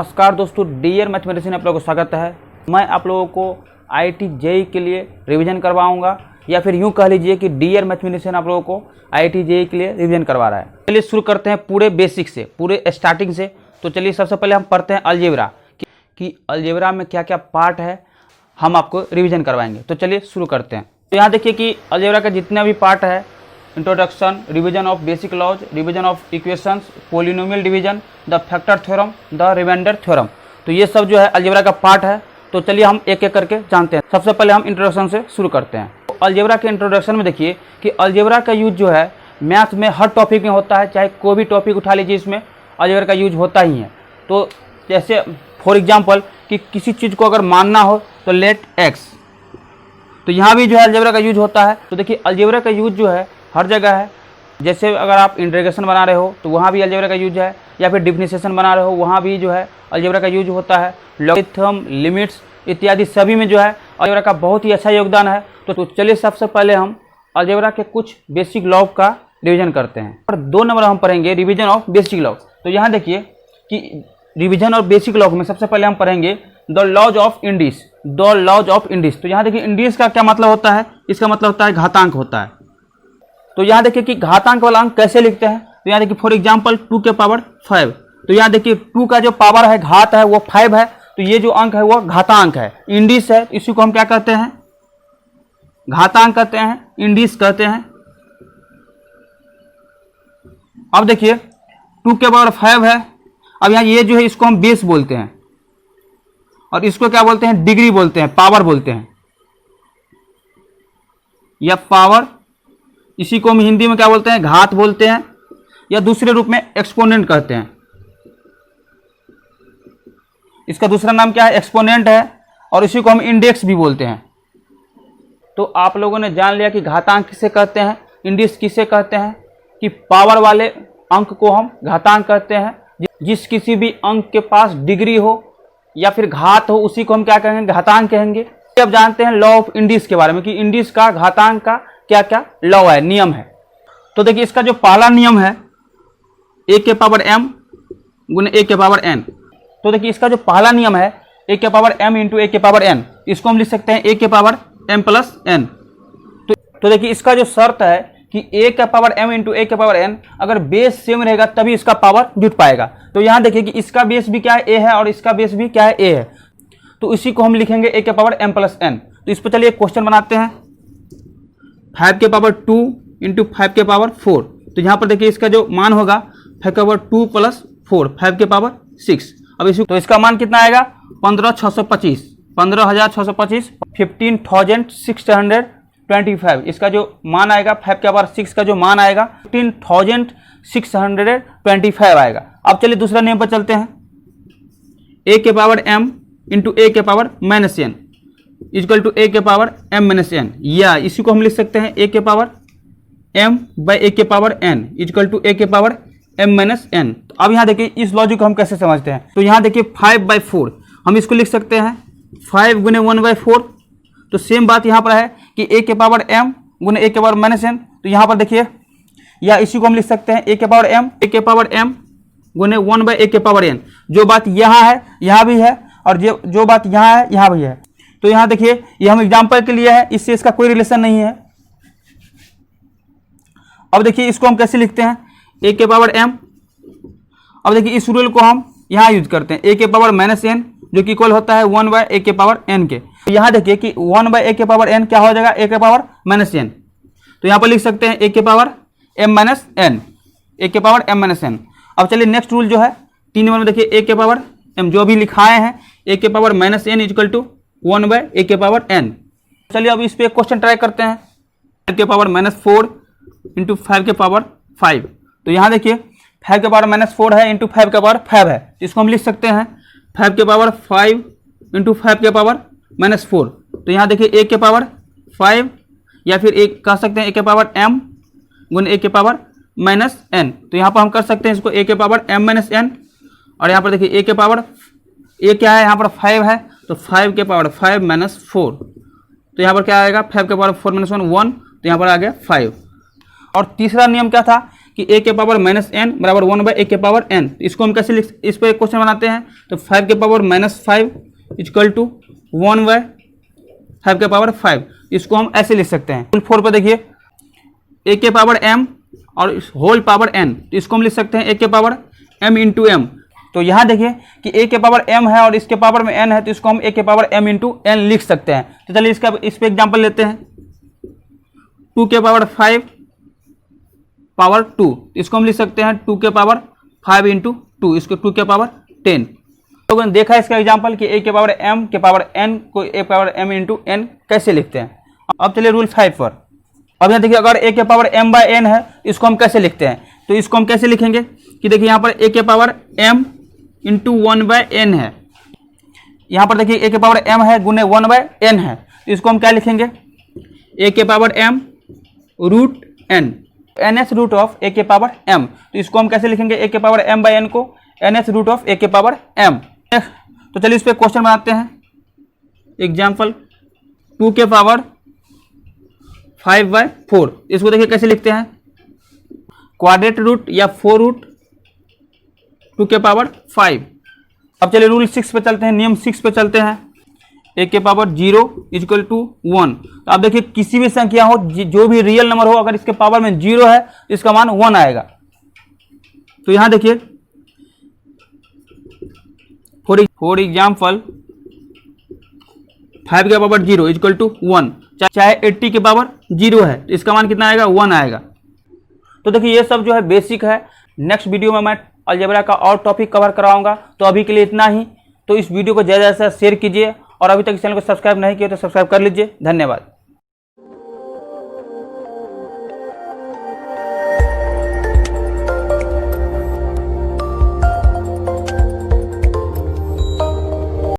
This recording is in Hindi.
नमस्कार दोस्तों, डियर मैथमेटिशियन में आप लोगों को स्वागत है। मैं आप लोगों को आईआईटी जेईई के लिए रिवीजन करवाऊंगा, या फिर यूं कह लीजिए कि डियर मैथमेटिशियन आप लोगों को आईआईटी जेईई के लिए रिवीजन करवा रहा है। चलिए शुरू करते हैं पूरे बेसिक से, पूरे स्टार्टिंग से। तो चलिए सबसे पहले हम पढ़ते हैं अलजेब्रा कि अलजेब्रा में क्या क्या पार्ट है, हम आपको रिविजन करवाएंगे। तो चलिए शुरू करते हैं। तो यहाँ देखिए कि अलजेब्रा का जितना भी पार्ट है, introduction, revision of basic laws, revision of equations, polynomial division, the factor theorem, the remainder theorem, तो ये सब जो है अलजेब्रा का पार्ट है। तो चलिए हम एक एक करके जानते हैं। सबसे पहले हम इंट्रोडक्शन से शुरू करते हैं। तो अलजेब्रा के इंट्रोडक्शन में देखिए कि अलजेब्रा का यूज जो है मैथ में हर टॉपिक में होता है, चाहे कोई भी टॉपिक उठा लीजिए, इसमें अलजेब्रा का यूज होता ही है। तो जैसे फॉर एग्जाम्पल कि किसी चीज़ को अगर मानना हो तो लेट एक्स, तो यहाँ भी जो है अलजेब्रा का यूज होता है। तो देखिए अलजेब्रा का यूज जो है हर जगह है। जैसे अगर आप इंटीग्रेशन बना रहे हो तो वहाँ भी अलजेब्रा का यूज है, या फिर डिफरेंशिएशन बना रहे हो वहाँ भी जो है अलजेब्रा का यूज होता है। लॉगरिथम, लिमिट्स इत्यादि सभी में जो है अलजेब्रा का बहुत ही अच्छा योगदान है। तो चलिए सबसे पहले हम अलजेब्रा के कुछ बेसिक लॉ का रिवीजन करते हैं। और 2 नंबर हम पढ़ेंगे रिवीजन ऑफ बेसिक लॉ। तो यहाँ देखिए कि रिवीजन और बेसिक लॉ में सबसे पहले हम पढ़ेंगे the laws of indices, the laws of indices. तो यहाँ देखिए इंडिस का क्या मतलब होता है, इसका मतलब होता है घातांक होता है। तो यहाँ देखिए कि घातांक वाला अंक कैसे लिखते हैं। तो यहाँ देखिए फॉर एग्जांपल 2 के पावर 5। तो यहाँ देखिए 2 का जो पावर है, घात है, वो 5 है। तो ये जो अंक है वो घातांक है, इंडिस है। इसी को हम क्या कहते हैं, घातांक कहते हैं, इंडिस कहते हैं। अब देखिए 2 के पावर 5 है। अब यहाँ ये जो है इसको हम बेस बोलते हैं, और इसको क्या बोलते हैं, डिग्री बोलते हैं, पावर बोलते हैं, या पावर। इसी को हम हिंदी में क्या बोलते हैं, घात बोलते हैं, या दूसरे रूप में एक्सपोनेंट कहते हैं। इसका दूसरा नाम क्या है, एक्सपोनेंट है, और इसी को हम इंडेक्स भी बोलते हैं। तो आप लोगों ने जान लिया कि घातांक किसे कहते हैं, इंडेक्स किसे कहते हैं, कि पावर वाले अंक को हम घातांक कहते हैं। जिस किसी भी अंक के पास डिग्री हो या फिर घात हो, उसी को हम क्या कहेंगे, घातांक कहेंगे। अब जानते हैं लॉ ऑफ इंडिस के बारे में कि इंडिस का, घातांक का क्या क्या लॉ है, नियम है। तो देखिए इसका जो पहला नियम है a के पावर m गुने a के पावर n। तो देखिए इसका जो पहला नियम है a के पावर m इंटू a के पावर n, इसको हम लिख सकते हैं a के पावर m प्लस n। तो देखिए इसका जो शर्त है कि a का पावर m इंटू a के पावर n, अगर बेस सेम रहेगा तभी इसका पावर जुट पाएगा। तो यहाँ देखिए कि इसका बेस भी क्या है, a है, और इसका बेस भी क्या है, a है। तो इसी को हम लिखेंगे a के पावर m प्लस n। तो इस पर चलिए एक क्वेश्चन बनाते हैं। 5 के पावर 2 इंटू 5 के पावर 4। तो यहाँ पर देखिए इसका जो मान होगा 5 के पावर 2 प्लस 4, 5 के पावर 6। अब इसी तो इसका मान कितना आएगा, 15,625, 15,625, 15,625। इसका जो मान आएगा 5 के पावर 6 का जो मान आएगा 15,625 आएगा। अब चलिए दूसरा नियम पर चलते हैं। a के पावर m इंटू a के power minus n equal to a के पावर m माइनस n, या इसी को हम लिख सकते हैं a के पावर m बाई a के power n equal to a के पावर m माइनस n। तो अब यहाँ देखिए इस लॉजिक को हम कैसे समझते हैं। तो यहाँ देखिए 5/4 हम इसको लिख सकते हैं 5 गुने 1/4। तो सेम बात यहाँ पर है कि a के पावर m गुने a के पावर माइनस n। तो यहाँ पर देखिए, या इसी को हम लिख सकते हैं a के पावर m गुने 1/a के पावर n। जो बात यहाँ है यहाँ भी है, और जो बात यहाँ है यहाँ भी है। तो यहाँ देखिए ये हम एग्जाम्पल के लिए है, इससे इसका कोई रिलेशन नहीं है। अब देखिए इसको हम कैसे लिखते हैं, a के पावर m। अब देखिए इस रूल को हम यहाँ यूज करते हैं, a के पावर माइनस n जो कि इक्वल होता है 1/a के पावर n के। तो यहाँ देखिए कि 1/a के पावर n क्या हो जाएगा, a के पावर माइनस n। तो यहाँ पर लिख सकते हैं a के power m minus n, a के पावर m माइनस n। अब चलिए नेक्स्ट रूल जो है 3 नंबर में देखिए a के पावर m जो भी लिखाए हैं, a के power minus n equal to 1/a के पावर n। चलिए अब इस पे एक क्वेश्चन ट्राई करते हैं। 5 के पावर माइनस 4 इंटू 5 के पावर 5। तो यहाँ देखिए 5 के पावर माइनस 4 है इंटू 5 के पावर 5 है। इसको हम लिख सकते हैं 5 के पावर 5 इंटू 5 के पावर माइनस 4। तो यहाँ देखिए a के पावर 5, या फिर एक कह सकते हैं a के पावर m गुने a के पावर माइनस n। तो यहाँ पर हम कर सकते हैं इसको a के पावर m माइनस n, और यहाँ पर देखिए a के पावर a क्या है, यहाँ पर 5 है, तो 5 के पावर 5 माइनस 4। तो यहाँ पर क्या आएगा, 5 के पावर 4 माइनस 1, 1। तो यहाँ पर आ गया 5। और तीसरा नियम क्या था कि a के पावर माइनस एन बराबर 1/a के पावर n। इसको हम कैसे इस पर एक क्वेश्चन बनाते हैं, तो 5 के पावर -5 इक्वल टू 1/5 के पावर 5। इसको हम ऐसे लिख सकते हैं। 4 पे देखिए a के पावर m और होल पावर n, तो इसको हम लिख सकते हैं a के पावर m इंटू एम। तो यहाँ देखिए कि a के पावर m है और इसके पावर में n है, तो इसको हम a के पावर m इंटू n लिख सकते हैं। तो चलिए इस पे एग्जाम्पल लेते हैं। 2 के पावर 5 पावर 2, इसको हम लिख सकते हैं 2 के पावर 5 इंटू 2, इसको 2 के पावर 10। तो तो देखा इसका एग्जाम्पल कि a के पावर m के पावर n को a के पावर m इंटू n कैसे लिखते हैं। अब चलिए रूल 5 पर। अब यहाँ देखिए अगर a के पावर m/n है, इसको हम कैसे लिखते हैं, तो इसको हम कैसे लिखेंगे कि देखिए यहाँ पर a के पावर m इंटू 1/n है। यहाँ पर देखिए a के पावर m है गुने 1/n है, तो इसको हम क्या लिखेंगे a के power m root n, ns root of a के पावर m। तो इसको हम कैसे लिखेंगे a के पावर m/n को ns रूट ऑफ a के पावर m। तो चलिए इस पे क्वेश्चन बनाते हैं। एग्जाम्पल 2 के पावर 5/4, इसको देखिए कैसे लिखते हैं, क्वाड्रेट रूट या 4 रूट 2 के पावर 5। अब चलिए रूल 6 पे चलते हैं, नियम 6 पे चलते हैं। a के पावर 0 इक्वल टू 1। तो आप देखिए किसी भी संख्या हो, जो भी रियल नंबर हो, अगर इसके पावर में 0 है तो इसका मान 1 आएगा। तो यहां देखिए फॉर एग्जाम्पल 5 के पावर 0 इक्वल टू 1, चाहे 80 के पावर 0 है तो इसका मान कितना आएगा, 1 आएगा। तो देखिए ये सब जो है बेसिक है। नेक्स्ट वीडियो में मैं अलजेब्रा का और टॉपिक कवर कराऊंगा। तो अभी के लिए इतना ही। तो इस वीडियो को ज़्यादा से ज़्यादा शेयर कीजिए और अभी तक इस चैनल को सब्सक्राइब नहीं किया तो सब्सक्राइब कर लीजिए। धन्यवाद।